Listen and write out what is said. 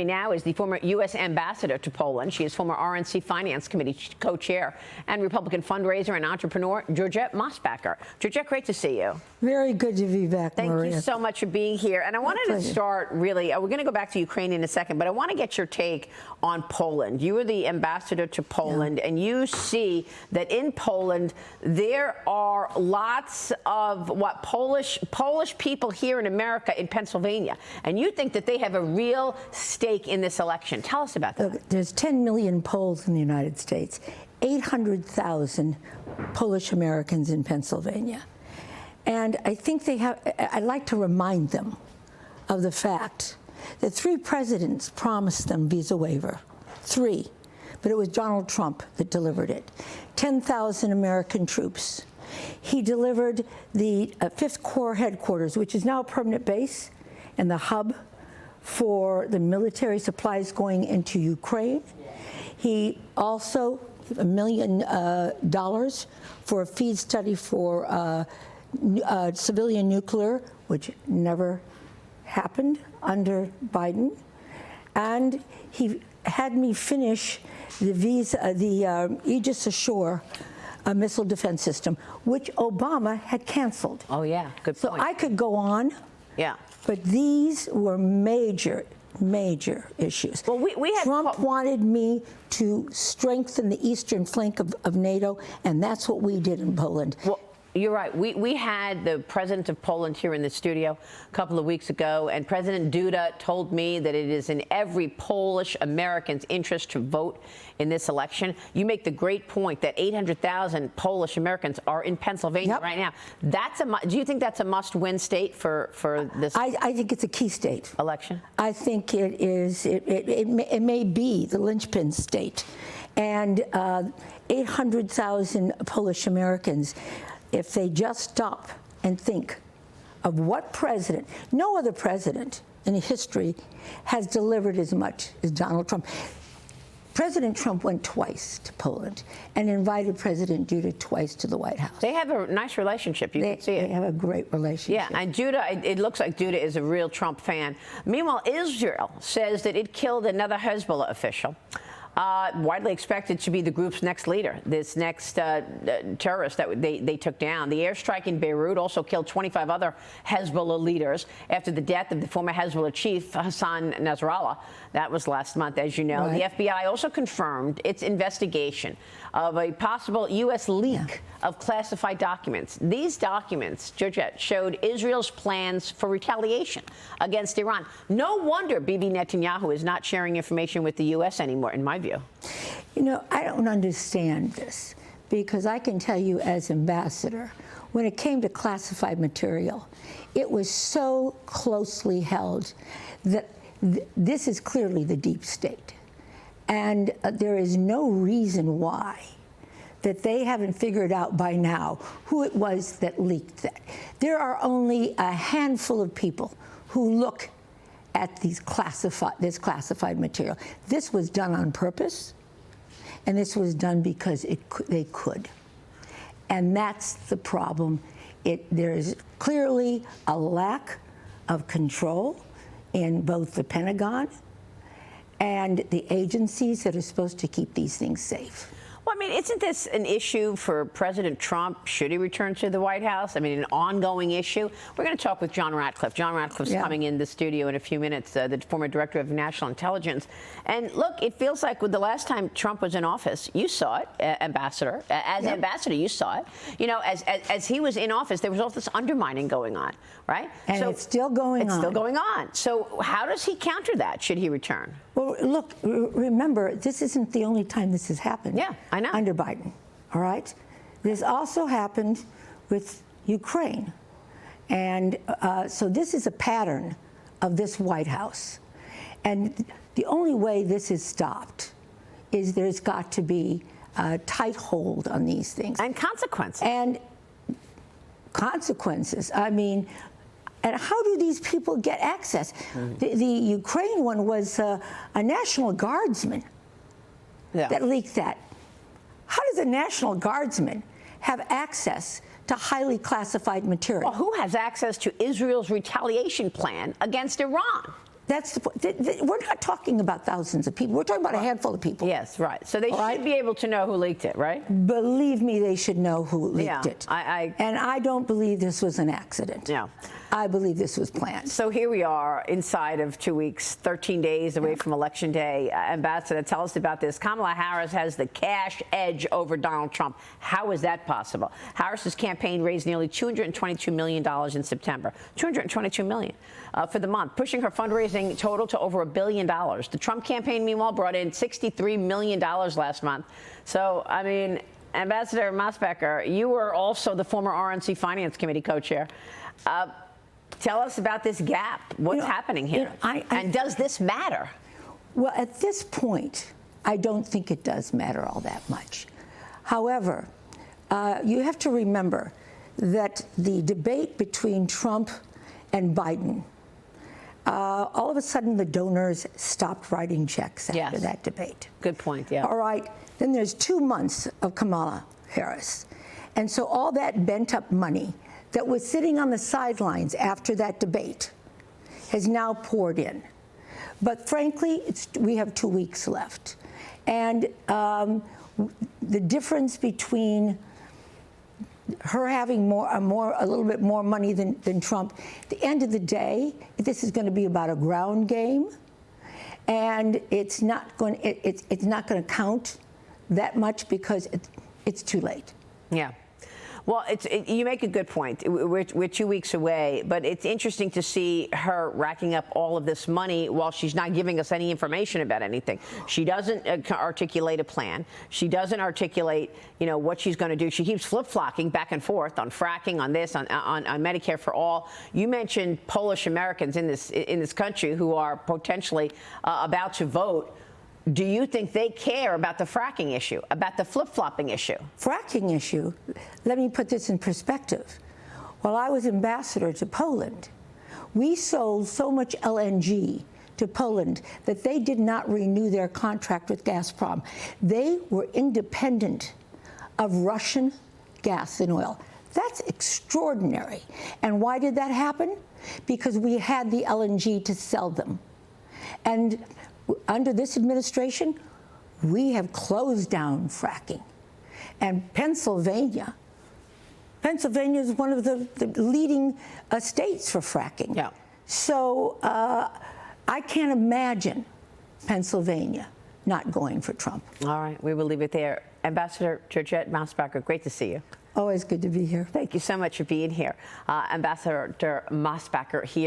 me now is the former US Ambassador to Poland. She is former RNC Finance Committee co-chair and Republican fundraiser and entrepreneur, Georgette Mosbacher. Georgette, great to see you. Very good to be back, Maria. Thank you so much for being here. And I wanted to start, really, we're going to go back to Ukraine in a second, but I want to get your take on Poland. You were the ambassador to Poland, and you see that in Poland, there are lots of Polish people here in America, in Pennsylvania, and you think that they have a real stake in this election. Tell us about that. Look, there's 10 million Poles in the United States, 800,000 Polish Americans in Pennsylvania. And I think I'd like to remind them of the fact that 3 presidents promised them visa waiver. 3. But it was Donald Trump that delivered it. 10,000 American troops. He delivered the 5th Corps headquarters, which is now a permanent base and the hub for the military supplies going into Ukraine. He also $1 million for a feed study for civilian nuclear, which never happened under Biden. And he had me finish the Aegis Ashore missile defense system, which Obama had canceled. Oh, yeah, good point. So I could go on. Yeah. But these were major issues. Well, Trump wanted me to strengthen the eastern flank of NATO, and that's what we did in Poland. Well, you're right. We had the president of Poland here in the studio a couple of weeks ago, and President Duda told me that it is in every Polish American's interest to vote in this election. You make the great point that 800,000 Polish Americans are in Pennsylvania right now. Do you think that's a must-win state for this? I think it's a key state Election. I think it is. It may be the linchpin state, and 800,000 Polish Americans. If they just stop and think of what president, no other president in history has delivered as much as Donald Trump. President Trump went twice to Poland and invited President Duda twice to the White House. They have a nice relationship. You can see it. They have a great relationship. Yeah, and Duda, it looks like Duda is a real Trump fan. Meanwhile, Israel says that it killed another Hezbollah official. Widely expected to be the group's next leader, this next terrorist that they took down. The airstrike in Beirut also killed 25 other Hezbollah leaders after the death of the former Hezbollah chief, Hassan Nasrallah. That was last month, as you know. Right. The FBI also confirmed its investigation of a possible U.S. leak of classified documents. These documents, Georgette, showed Israel's plans for retaliation against Iran. No wonder Bibi Netanyahu is not sharing information with the U.S. anymore, in my view. You know, I don't understand this, because I can tell you as ambassador, when it came to classified material, it was so closely held that this is clearly the deep state. And there is no reason why that they haven't figured out by now who it was that leaked that. There are only a handful of people who look at this classified material. This was done on purpose, and this was done because they could. And that's the problem. There is clearly a lack of control in both the Pentagon and the agencies that are supposed to keep these things safe. Well, I mean, isn't this an issue for President Trump? Should he return to the White House? I mean, an ongoing issue. We're going to talk with John Ratcliffe. John Ratcliffe's coming in the studio in a few minutes, the former director of national intelligence. And look, it feels like with the last time Trump was in office, you saw it, Ambassador. As ambassador, you saw it. You know, as he was in office, there was all this undermining going on, right? And so it's still going on. It's still going on. So how does he counter that? Should he return? Well, look, remember, this isn't the only time this has happened. Yeah, I know. Under Biden, all right? This also happened with Ukraine. And so this is a pattern of this White House. And the only way this is stopped is there's got to be a tight hold on these things. And consequences. And consequences. I mean, and how do these people get access? The Ukraine one was a National Guardsman that leaked that. How does a National Guardsman have access to highly classified material? Well, who has access to Israel's retaliation plan against Iran? That's the point. We're not talking about thousands of people. We're talking about a handful of people. Yes, right. So they should be able to know who leaked it, right? Believe me, they should know who leaked it. And I don't believe this was an accident. Yeah. I believe this was planned. So here we are inside of 2 weeks, 13 days away from Election Day. Ambassador, tell us about this. Kamala Harris has the cash edge over Donald Trump. How is that possible? Harris's campaign raised nearly $222 million in September. $222 million for the month, pushing her fundraising total to over $1 billion. The Trump campaign, meanwhile, brought in $63 million last month. So, I mean, Ambassador Mosbacher, you were also the former RNC Finance Committee co-chair. Tell us about this gap. What's happening here? And does this matter? Well, at this point, I don't think it does matter all that much. However, you have to remember that the debate between Trump and Biden, all of a sudden the donors stopped writing checks after that debate. Good point, yeah. All right, then there's 2 months of Kamala Harris. And so all that bent up money that was sitting on the sidelines after that debate has now poured in. But frankly, we have 2 weeks left. And the difference between her having a little bit more money than Trump, at the end of the day, this is going to be about a ground game, and it's not going to count that much because it's too late. Yeah. Well, you make a good point. We're 2 weeks away, but it's interesting to see her racking up all of this money while she's not giving us any information about anything. She doesn't articulate a plan. She doesn't articulate, what she's going to do. She keeps flip-flopping back and forth on fracking, on this, on Medicare for all. You mentioned Polish Americans in this country who are potentially about to vote. Do you think they care about the fracking issue, about the flip-flopping issue? Fracking issue, let me put this in perspective. While I was ambassador to Poland, we sold so much LNG to Poland that they did not renew their contract with Gazprom. They were independent of Russian gas and oil. That's extraordinary. And why did that happen? Because we had the LNG to sell them. And under this administration, we have closed down fracking. And Pennsylvania is one of the leading states for fracking. Yeah. So I can't imagine Pennsylvania not going for Trump. All right, we will leave it there. Ambassador Georgette Mosbacher, great to see you. Always good to be here. Thank you so much for being here. Ambassador Mosbacher here.